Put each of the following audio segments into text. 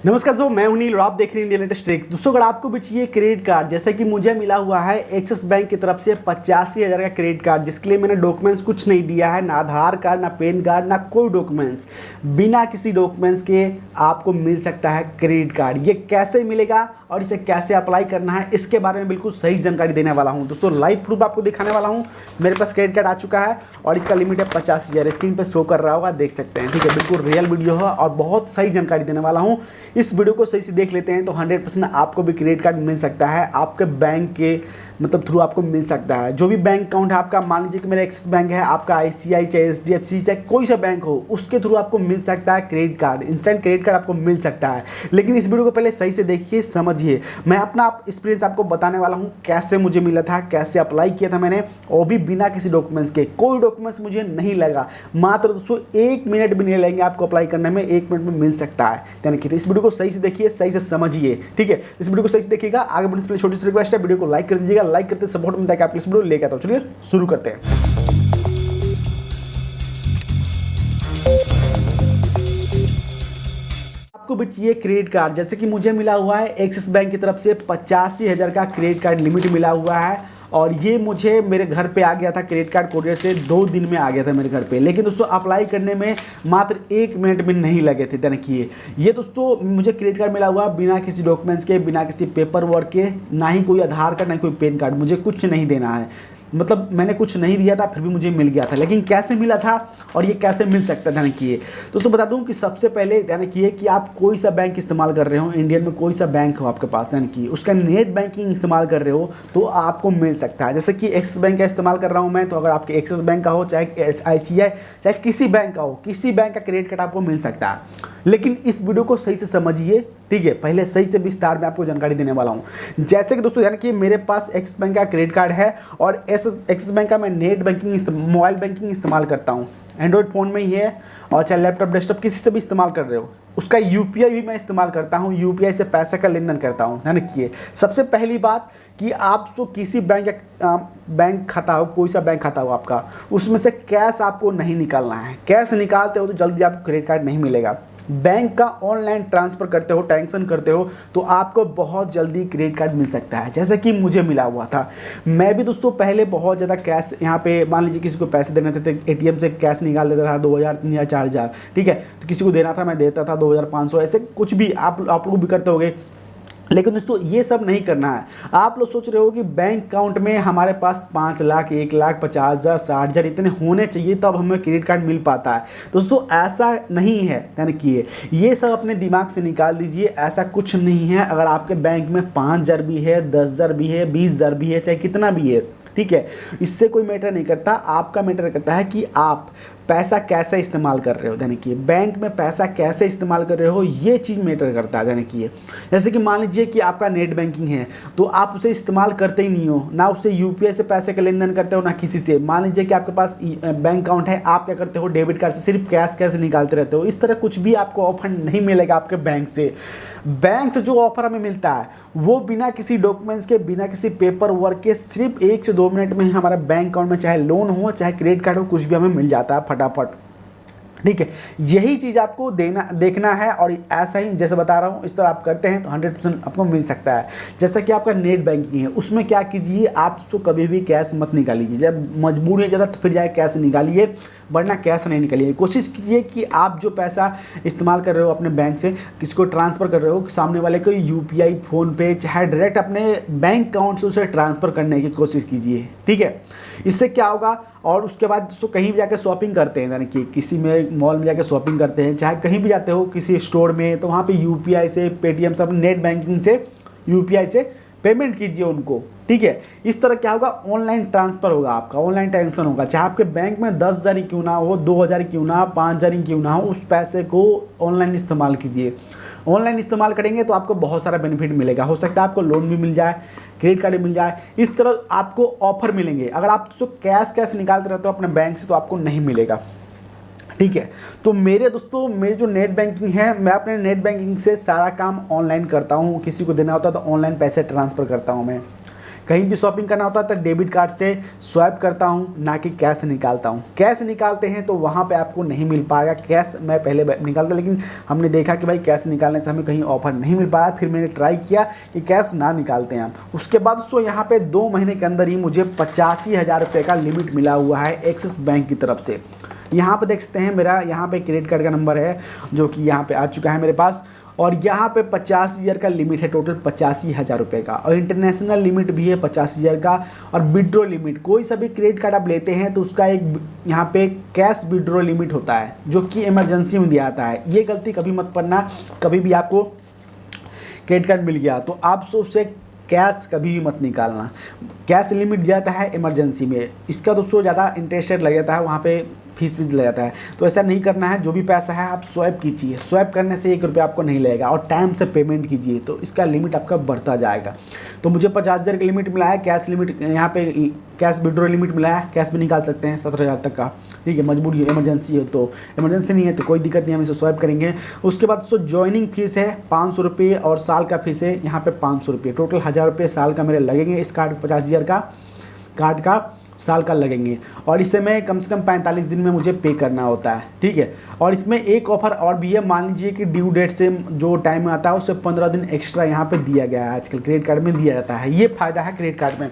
नमस्कार दोस्तों, मैं हूं नील और आप देख रहे हैं इंडियन लेटेस्ट ट्रिक्स। दोस्तों, अगर आपको भी चाहिए क्रेडिट कार्ड, जैसे कि मुझे मिला हुआ है एक्सिस बैंक की तरफ से 85,000 का क्रेडिट कार्ड, जिसके लिए मैंने डॉक्यूमेंट्स कुछ नहीं दिया है, ना आधार कार्ड, ना पैन कार्ड, ना कोई डॉक्यूमेंट्स। बिना किसी डॉक्यूमेंट्स के आपको मिल सकता है क्रेडिट कार्ड। ये कैसे मिलेगा और इसे कैसे अप्लाई करना है, इसके बारे में बिल्कुल सही जानकारी देने वाला हूँ। दोस्तों, लाइव प्रूफ आपको दिखाने वाला हूँ। मेरे पास क्रेडिट कार्ड आ चुका है और इसका लिमिट है 50,000। स्क्रीन पर शो कर रहा होगा, देख सकते हैं। ठीक है, बिल्कुल रियल वीडियो है और बहुत सही जानकारी देने वाला हूँ। इस वीडियो को सही से देख लेते हैं तो 100% आपको भी क्रेडिट कार्ड मिल सकता है। आपके बैंक के थ्रू आपको मिल सकता है। जो भी बैंक अकाउंट है आपका, मान लीजिए कि मेरा एक्सिस बैंक है, आपका ICI चाहे HDFC चाहे कोई सा बैंक हो, उसके थ्रू आपको मिल सकता है credit card. Instant credit card आपको मिल सकता है। लेकिन इस वीडियो को पहले सही से देखिए, समझिए। मैं अपना एक्सपीरियंस आपको बताने वाला हूँ, कैसे मुझे मिला था, कैसे अप्लाई किया था मैंने, और भी बिना किसी डॉक्यूमेंट्स के। कोई डॉक्यूमेंट्स मुझे नहीं लगा। मात्र दोस्तों 1 मिनट भी नहीं लगेंगे आपको अप्लाई करने में। 1 मिनट में मिल सकता है। यानी कि इस वीडियो को सही से देखिए, सही से समझिए। ठीक है, इस वीडियो को सही से देखिएगा। आगे बढ़ने से पहले छोटी सी रिक्वेस्ट है, वीडियो को लाइक कर दीजिएगा। लाइक करते सपोर्ट मिलता है कि आप इस वीडियो लेकर आता हूं। चलिए शुरू करते हैं। आपको भी चाहिए क्रेडिट कार्ड, जैसे कि मुझे मिला हुआ है एक्सिस बैंक की तरफ से 85,000 का क्रेडिट कार्ड लिमिट मिला हुआ है। और ये मुझे मेरे घर पे आ गया था क्रेडिट कार्ड कोरियर से, 2 दिन में आ गया था मेरे घर पे। लेकिन दोस्तों अप्लाई करने में मात्र 1 मिनट भी नहीं लगे थे। देखिए, ये दोस्तों मुझे क्रेडिट कार्ड मिला हुआ बिना किसी डॉक्यूमेंट्स के, बिना किसी पेपर वर्क के, ना ही कोई आधार कार्ड, ना कोई पैन कार्ड। मुझे कुछ नहीं देना है, मैंने कुछ नहीं दिया था, फिर भी मुझे मिल गया था। लेकिन कैसे मिला था और ये कैसे मिल सकता था, देखिए दोस्तों बता दूं कि सबसे पहले ध्यान रखिए कि आप कोई सा बैंक इस्तेमाल कर रहे हो, इंडियन में कोई सा बैंक हो आपके पास, यानी कि उसका नेट बैंकिंग इस्तेमाल कर रहे हो तो आपको मिल सकता है। जैसे कि एक्सिस बैंक का इस्तेमाल कर रहा हूँ मैं, तो अगर आपके एक्सिस बैंक का हो, चाहे ICI, चाहे किसी बैंक का हो, किसी बैंक का क्रेडिट कार्ड आपको मिल सकता है। लेकिन इस वीडियो को सही से समझिए। ठीक है, पहले सही से विस्तार में आपको जानकारी देने वाला हूँ। जैसे कि दोस्तों, यानी कि मेरे पास एक्सिस बैंक का क्रेडिट कार्ड है और एक्सिस बैंक का मैं नेट बैंकिंग, मोबाइल बैंकिंग इस्तेमाल करता हूँ। एंड्रॉयड फ़ोन में ही है, और चाहे लैपटॉप, डेस्कटॉप, किसी से भी इस्तेमाल कर रहे हो। उसका UPI भी मैं इस्तेमाल करता हूँ। UPI से पैसे का लेन देन करता हूँ। ध्यान रखिए, सबसे पहली बात कि आप तो किसी बैंक खाता हो, कोई सा बैंक खाता हो आपका, उसमें से कैश आपको नहीं निकालना है। कैश निकालते हो तो जल्दी आपको क्रेडिट कार्ड नहीं मिलेगा। बैंक का ऑनलाइन ट्रांसफ़र करते हो, ट्रांजेक्शन करते हो, तो आपको बहुत जल्दी क्रेडिट कार्ड मिल सकता है, जैसे कि मुझे मिला हुआ था। मैं भी दोस्तों पहले बहुत ज़्यादा कैश, यहाँ पे मान लीजिए किसी को पैसे देने थे, ATM से कैश निकाल देता था 2,000, 3,000, 4,000। ठीक है, तो किसी को देना था, मैं देता था 2,500, ऐसे कुछ भी आप लोग भी करते होंगे। लेकिन दोस्तों ये सब नहीं करना है। आप लोग सोच रहे हो कि बैंक अकाउंट में हमारे पास 5 लाख, 1 लाख, 50,000, 60,000 इतने होने चाहिए तब हमें क्रेडिट कार्ड मिल पाता है। दोस्तों ऐसा नहीं है, यानी कि ये सब अपने दिमाग से निकाल दीजिए। ऐसा कुछ नहीं है। अगर आपके बैंक में 5,000 भी है, 10,000 भी है, 20,000 भी है, चाहे कितना भी है, ठीक है, इससे कोई मैटर नहीं करता। आपका मैटर करता है कि आप पैसा कैसे इस्तेमाल कर रहे हो। यानी कि बैंक में पैसा कैसे इस्तेमाल कर रहे हो, ये चीज़ मैटर करता है। यानी कि जैसे कि मान लीजिए कि आपका नेट बैंकिंग है, तो आप उसे इस्तेमाल करते ही नहीं हो, ना उससे UPI से पैसे का लेन देन करते हो, ना किसी से। मान लीजिए कि आपके पास बैंक अकाउंट है, आप क्या करते हो, डेबिट कार्ड से सिर्फ कैश कैसे निकालते रहते हो। इस तरह कुछ भी आपको ऑफर नहीं मिलेगा आपके बैंक से। बैंक से जो ऑफर हमें मिलता है वो बिना किसी डॉक्यूमेंट्स के, बिना किसी पेपर वर्क के, सिर्फ 1 से 2 मिनट में हमारा बैंक अकाउंट में, चाहे लोन हो, चाहे क्रेडिट कार्ड हो, कुछ भी हमें मिल जाता है फटाफट। ठीक है, यही चीज़ आपको देखना है। और ऐसा ही जैसे बता रहा हूँ, इस तरह आप करते हैं तो 100% आपको मिल सकता है। जैसा कि आपका नेट बैंकिंग है, उसमें क्या कीजिए, आप उसको कभी भी कैश मत निकालिए। जब मजबूरी है ज़्यादा तो फिर जाए कैश निकालिए, वरना कैश नहीं निकालिए। कोशिश कीजिए कि आप जो पैसा इस्तेमाल कर रहे हो अपने बैंक से, किसी को ट्रांसफ़र कर रहे हो, सामने वाले को UPI, फ़ोनपे, चाहे डायरेक्ट अपने बैंक अकाउंट से उसे ट्रांसफ़र करने की कोशिश कीजिए। ठीक है, इससे क्या होगा। और उसके बाद दोस्तों कहीं भी जाकर शॉपिंग करते हैं, यानी कि किसी में मॉल में जाकर शॉपिंग करते हैं, चाहे कहीं भी जाते हो किसी स्टोर में, तो वहाँ पे UPI से, पेटीएम से, अपने नेट बैंकिंग से, UPI से पेमेंट कीजिए उनको। ठीक है, इस तरह क्या होगा, ऑनलाइन ट्रांसफ़र होगा आपका, ऑनलाइन ट्रांजेक्शन होगा। चाहे आपके बैंक में 10,000 ही क्यों ना हो, 2,000 क्यों ना, 5,000 ही क्यों ना हो, उस पैसे को ऑनलाइन इस्तेमाल कीजिए। ऑनलाइन इस्तेमाल करेंगे तो आपको बहुत सारा बेनिफिट मिलेगा। हो सकता है आपको लोन भी मिल जाए, क्रेडिट कार्ड भी मिल जाए। इस तरह आपको ऑफर मिलेंगे। अगर आप उसको कैश निकालते रहते हो अपने बैंक से तो आपको नहीं मिलेगा। ठीक है, तो मेरे दोस्तों, मेरी जो नेट बैंकिंग है, मैं अपने नेट बैंकिंग से सारा काम ऑनलाइन करता हूँ। किसी को देना होता है तो ऑनलाइन पैसे ट्रांसफ़र करता हूँ मैं। कहीं भी शॉपिंग करना होता है तो डेबिट कार्ड से स्वाइप करता हूँ, ना कि कैश निकालता हूँ। कैश निकालते हैं तो वहाँ पे आपको नहीं मिल पाएगा। कैश मैं पहले निकालता, लेकिन हमने देखा कि भाई कैश निकालने से हमें कहीं ऑफर नहीं मिल पाया। फिर मैंने ट्राई किया कि कैश ना निकालते हैं हम। उसके बाद दोस्तों यहाँ पे 2 महीने के अंदर ही मुझे 85,000 रुपये का लिमिट मिला हुआ है एक्सिस बैंक की तरफ से। यहाँ पे देख सकते हैं मेरा यहाँ पे क्रेडिट कार्ड का नंबर है जो कि यहाँ पे आ चुका है मेरे पास, और यहाँ पे 50,000 का लिमिट है, टोटल 85,000 रुपये का। और इंटरनेशनल लिमिट भी है 50,000 का। और विड्रॉ लिमिट, कोई सा भी क्रेडिट कार्ड आप लेते हैं तो उसका एक यहाँ पे कैश विड्रॉ लिमिट होता है जो कि इमरजेंसी में दिया जाता है। ये गलती कभी मत करना, कभी भी आपको क्रेडिट कार्ड मिल गया तो आप उससे कैश कभी भी मत निकालना। कैश लिमिट दिया जाता है इमरजेंसी में, इसका दोस्तों ज़्यादा इंटरेस्ट रेट लग जाता है, वहाँ पे फीस भी लग जाता है। तो ऐसा नहीं करना है, जो भी पैसा है आप स्वैप कीजिए। स्वैप करने से 1 रुपया आपको नहीं लगेगा, और टाइम से पेमेंट कीजिए तो इसका लिमिट आपका बढ़ता जाएगा। तो मुझे 50,000 का लिमिट मिला है, कैश लिमिट यहाँ पे कैश विड्रॉ लिमिट मिला है। कैश भी निकाल सकते हैं 17,000 तक का, ठीक है। मजबूरी है, इमरजेंसी है तो, इमरजेंसी नहीं है तो कोई दिक्कत नहीं, हम इसे स्वैप करेंगे। उसके बाद दोस्तों ज्वाइनिंग फीस है 500 रुपये, और साल का फीस है यहाँ पे 500 रुपये। टोटल 1,000 रुपये साल का मेरे लगेंगे। इस कार्ड 50,000 का कार्ड का साल का लगेंगे, और इसे मैं कम से कम 45 दिन में मुझे पे करना होता है, ठीक है। और इसमें एक ऑफर और भी है, मान लीजिए कि ड्यू डेट से जो टाइम आता है उससे 15 दिन एक्स्ट्रा यहाँ पे दिया गया है, आजकल क्रेडिट कार्ड में दिया जाता है। ये फ़ायदा है क्रेडिट कार्ड में।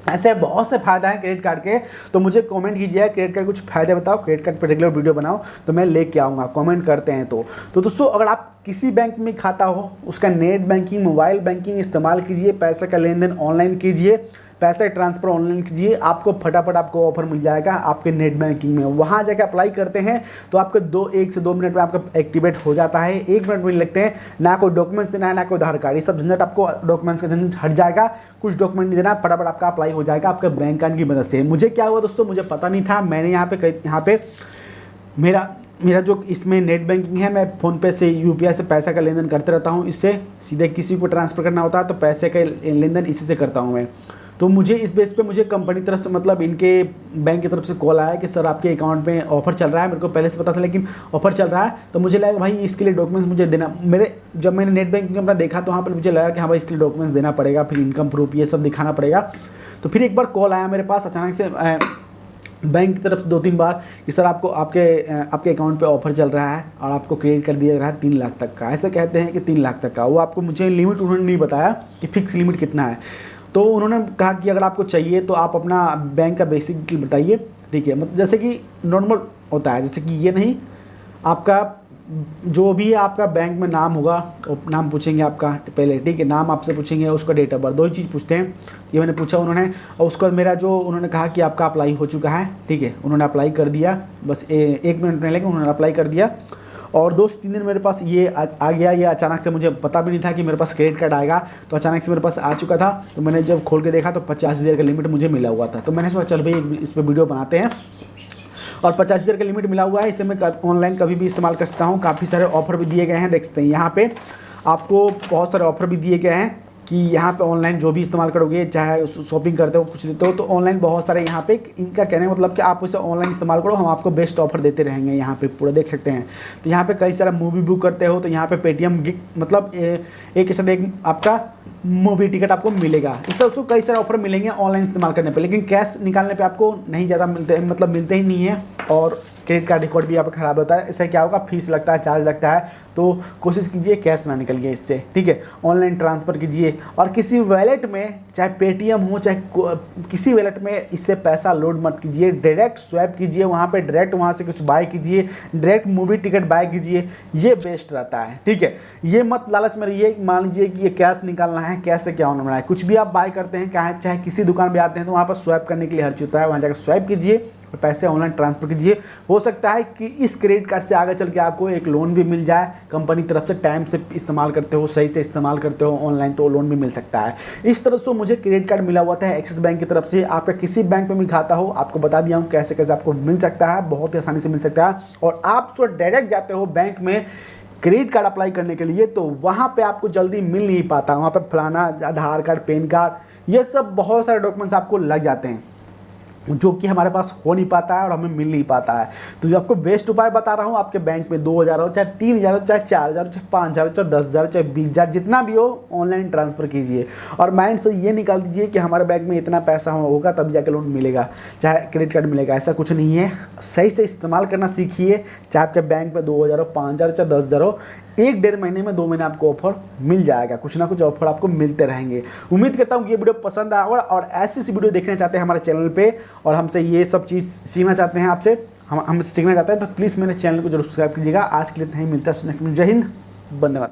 ऐसे बहुत से फ़ायदा है क्रेडिट कार्ड के, तो मुझे कमेंट कीजिए क्रेडिट कार्ड कुछ फ़ायदे बताओ, क्रेडिट कार्ड पर रेगुलर वीडियो बनाओ तो मैं लेके आऊँगा। कमेंट करते हैं तो दोस्तों अगर आप किसी बैंक में खाता हो, उसका नेट बैंकिंग, मोबाइल बैंकिंग इस्तेमाल कीजिए, पैसे का लेन देन ऑनलाइन कीजिए, पैसे ट्रांसफ़र ऑनलाइन कीजिए, आपको फटाफट आपको ऑफर मिल जाएगा आपके नेट बैंकिंग में। वहाँ जाकर अप्लाई करते हैं तो आपके 1 से 2 मिनट में आपका एक्टिवेट हो जाता है। 1 मिनट में लगते हैं, ना कोई डॉक्यूमेंट्स देना है, ना कोई आधार कार्ड, ये सब झंझट आपको डॉक्यूमेंट्स का झंझट हट जाएगा। कुछ डॉक्यूमेंट नहीं देना, फटाफट आपका अप्लाई हो जाएगा आपके बैंक कार्ड की मदद से। मुझे क्या हुआ दोस्तों, मुझे पता नहीं था, मैंने यहाँ पे मेरा जो इसमें नेट बैंकिंग है, मैं फ़ोनपे से यूपीआई से पैसा का लेन देन करते रहता हूँ। इससे सीधे किसी को ट्रांसफ़र करना होता है तो पैसे का लेन देन इसी से करता हूँ मैं। तो मुझे इस बेस पे मुझे कंपनी तरफ से, मतलब इनके बैंक की तरफ से कॉल आया कि सर आपके अकाउंट में ऑफर चल रहा है। मेरे को पहले से पता था लेकिन ऑफर चल रहा है, तो मुझे लगा भाई इसके लिए डॉक्यूमेंट्स मुझे देना, जब मैंने नेट बैंकिंग अपना देखा तो वहाँ पर मुझे लगा कि हाँ भाई इसके लिए डॉक्यूमेंट्स देना पड़ेगा, फिर इनकम प्रूफ ये सब दिखाना पड़ेगा। तो फिर एक बार कॉल आया मेरे पास अचानक से बैंक की तरफ से 2-3 बार कि सर आपको आपके अकाउंट पे ऑफर चल रहा है और आपको क्रेडिट कर दिया रहा है 3 लाख तक का। ऐसे कहते हैं कि 3 लाख तक का, वो आपको मुझे लिमिट उन्होंने नहीं बताया कि फिक्स लिमिट कितना है। तो उन्होंने कहा कि अगर आपको चाहिए तो आप अपना बैंक का बेसिक डिटेल बताइए, ठीक है। मतलब जैसे कि नॉर्मल होता है, जैसे कि ये नहीं, आपका जो भी आपका बैंक में नाम होगा, नाम पूछेंगे आपका पहले, ठीक है। नाम आपसे पूछेंगे, उसका डेट ऑफ बर्थ, 2 ही चीज़ पूछते हैं। ये मैंने पूछा उन्होंने, और उसका मेरा जो उन्होंने कहा कि आपका अप्लाई हो चुका है, ठीक है। उन्होंने अप्लाई कर दिया, बस 1 मिनट नहीं लगे, उन्होंने अप्लाई कर दिया। और 2-3 दिन मेरे पास ये आ गया। ये अचानक से, मुझे पता भी नहीं था कि मेरे पास क्रेडिट कार्ड आएगा, तो अचानक से मेरे पास आ चुका था। तो मैंने जब खोल के देखा तो 50,000 का लिमिट मुझे मिला हुआ था। तो मैंने सोचा चल भाई इस पर वीडियो बनाते हैं, और 50,000 का लिमिट मिला हुआ है, इसे मैं ऑनलाइन कभी भी इस्तेमाल कर सकता हूँ। काफ़ी सारे ऑफर भी दिए गए हैं, देख सकते हैं यहाँ पे आपको बहुत सारे ऑफर भी दिए गए हैं कि यहाँ पे ऑनलाइन जो भी इस्तेमाल करोगे, चाहे शॉपिंग करते हो कुछ देते हो, तो ऑनलाइन बहुत सारे यहाँ पे, इनका कहने का मतलब कि आप उसे ऑनलाइन इस्तेमाल करो, हम आपको बेस्ट ऑफर देते रहेंगे। यहाँ पे पूरा देख सकते हैं। तो यहाँ पे कई सारा मूवी बुक करते हो तो यहाँ पे पेटीएम मतलब एक के साथ एक आपका मूवी टिकट आपको मिलेगा। इस तरह से कई सारे ऑफर मिलेंगे ऑनलाइन इस्तेमाल करने पे, लेकिन कैश निकालने पे आपको नहीं ज़्यादा मिलते, मतलब मिलते ही नहीं है। और क्रेडिट कार्ड रिकॉर्ड भी आपका ख़राब होता है। इससे क्या होगा, फीस लगता है, चार्ज लगता है। तो कोशिश कीजिए कैश ना निकलिए इससे, ठीक है। ऑनलाइन ट्रांसफ़र कीजिए, और किसी वैलेट में, चाहे पेटीएम हो चाहे किसी वैलेट में, इससे पैसा लोड मत कीजिए। डायरेक्ट स्वैप कीजिए, वहाँ पे डायरेक्ट वहाँ से कुछ बाय कीजिए, डायरेक्ट मूवी टिकट बाय कीजिए, ये बेस्ट रहता है, ठीक है। ये मत लालच में रहिए, मान लीजिए कि ये कैश निकालना है, कैश से क्या होने वाला है। कुछ भी आप बाय करते हैं, चाहे किसी दुकान पर आते हैं, तो वहाँ पर स्वैप करने के लिए हर चीज़ होता है, वहाँ जाकर स्वैप कीजिए, पैसे ऑनलाइन ट्रांसफ़र कीजिए। हो सकता है कि इस क्रेडिट कार्ड से आगे चल के आपको एक लोन भी मिल जाए, कंपनी तरफ से टाइम से इस्तेमाल करते हो, सही से इस्तेमाल करते हो ऑनलाइन, तो लोन भी मिल सकता है। इस तरह से मुझे क्रेडिट कार्ड मिला हुआ था एक्सिस बैंक की तरफ से। आपका किसी बैंक में भी खाता हो, आपको बता दिया हूँ कैसे कैसे आपको मिल सकता है, बहुत ही आसानी से मिल सकता है। और आप जो डायरेक्ट जाते हो बैंक में क्रेडिट कार्ड अप्लाई करने के लिए, तो वहाँ पर आपको जल्दी मिल नहीं पाता। वहाँ पर फलाना आधार कार्ड, पैन कार्ड, ये सब बहुत सारे डॉक्यूमेंट्स आपको लग जाते हैं। जो कि हमारे पास हो नहीं पाता है और हमें मिल नहीं पाता है। तो जो आपको बेस्ट उपाय बता रहा हूँ, आपके बैंक में 2,000 हो, चाहे 3,000 हो, चाहे 4,000 हो, चाहे 5,000 हो, चाहे 10,000, चाहे 20,000, जितना भी हो ऑनलाइन ट्रांसफ़र कीजिए और माइंड से ये निकाल दीजिए कि हमारे बैंक में इतना पैसा होगा तब जाके लोन मिलेगा, चाहे क्रेडिट कार्ड मिलेगा। ऐसा कुछ नहीं है, सही से इस्तेमाल करना सीखिए। चाहे आपके बैंक में 2,000 हो, 5,000 हो, चाहे 10,000 हो, 1-1.5 महीने में 2 महीने आपको ऑफर मिल जाएगा। कुछ ना कुछ ऑफर आपको मिलते रहेंगे। उम्मीद करता हूँ कि ये वीडियो पसंद आया और ऐसी वीडियो देखना चाहते हैं हमारे चैनल पे और हमसे ये सब चीज़ सीखना चाहते हैं, आपसे हम सीखना चाहते हैं, तो प्लीज़ मेरे चैनल को जरूर सब्सक्राइब कीजिएगा। आज के लिए नहीं मिलता है। जय हिंद, वंदे मातरम।